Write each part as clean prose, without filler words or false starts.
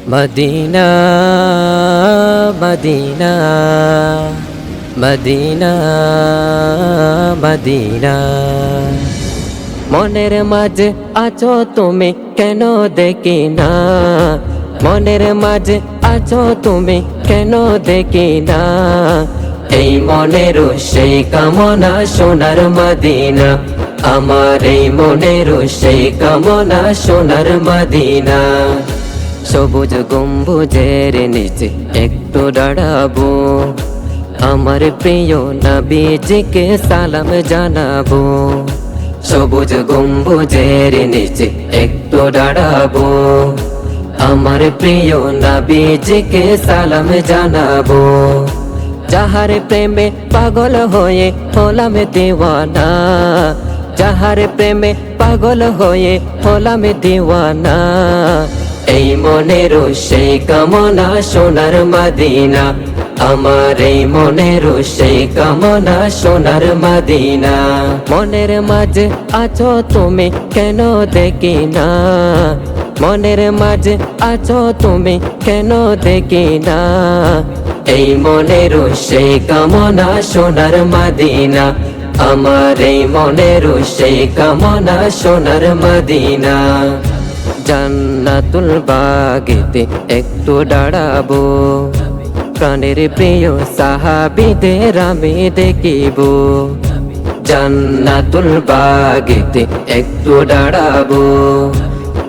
Medina Medina Medina Medina মনের মাঝে আছো তুমি কেন দেখি না মনের মাঝে আছো তুমি কেন দেখি না এই মনের সেই কামনা সোনার মদিনা আমার এই মনের সেই কামনা সোনার মদিনা সবুজ গম্বুজের নিচে একটু দাঁড়াবো আমার প্রিয় নবীজিকে সালাম জানাবো সবুজ গম্বুজের নিচে একটু দাঁড়াবো আমার প্রিয় নবীজিকে সালাম জানাবো যাহার প্রেমে পাগল হয়ে হলাম দিওয়ানা যাহার প্রেমে পাগল হয়ে হলাম দিওয়ানা এই মনের সেই কামনা সোনার মদিনা আমার এই মনের সেই কামনা সোনার মদিনা মনের মাঝে আছো তুমি কেন দেখি না মনের মাঝে আছো তুমি কেন দেখি না এই মনের সেই কামনা সোনার মদিনা আমার এই মনের সেই কামনা সোনার মদিনা জান্নাতুল বাগেতে একটু দাঁড়াবো প্রাণের প্রিয় সাহাবীদের আমি দেখিব জান্নাতুল বাগেতে একটু দাঁড়াবো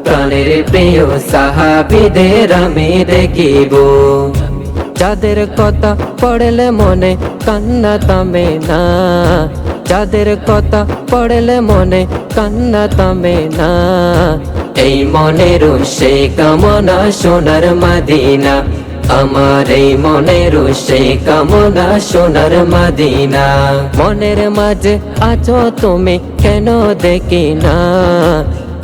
প্রাণের প্রিয় সাহাবীদের আমি দেখিব যাদের কথা পড়লে মনে কান্না থামে না যাদের কথা পড়লে মনে কান্না থামে না এই মনের সেই কামনা সোনার মদিনা আমার এই মনের সেই কামনা সোনার মদিনা মনের মাঝে আছো তুমি কেন দেখি না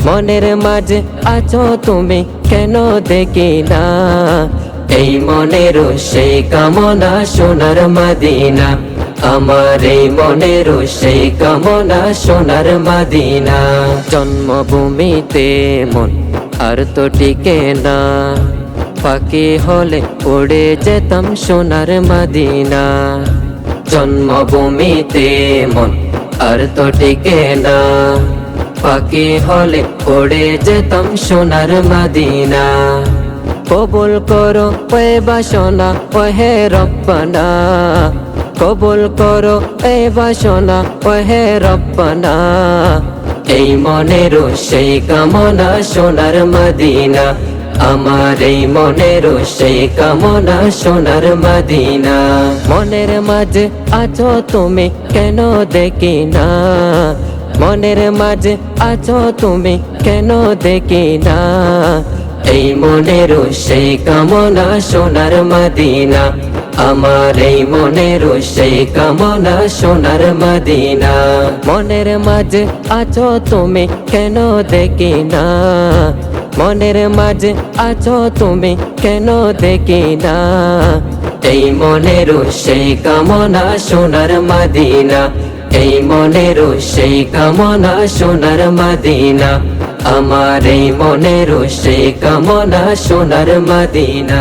মনের মাঝে আছো তুমি কেন দেখি না এই মনের সেই কামনা সোনার মদিনা আমার এই মনের সেই কামনা সোনার মদিনা জন্মভূমিতে মন আর তো টিকে না পাখি হলে উড়ে যেতাম সোনার মদিনা জন্মভূমিতে মন আর তো টিকে না পাখি হলে উড়ে যেতাম সোনার মদিনা কবুল করো ওই বাসনা ওহে রব্বানা কবুল করো এই বাসনা ওহে রব্বানা এই মনের সেই কামনা সোনার মদিনা আমার এই মনের সেই কামনা সোনার মদিনা মনের মাঝে আছো তুমি কেন দেখি না মনের মাঝে আছো তুমি কেন দেখি না এই মনের সেই কামনা সোনার মদিনা আমার এই মনের সেই কামনা সোনার মদিনা মনের মাঝে আছো তুমি কেন দেখি না মনের মাঝে আছো তুমি কেন দেখি না এই মনের সেই কামনা সোনার মদিনা এই মনের সেই কামনা সোনার মদিনা আমার এই মনের সেই কামনা সোনার মদিনা।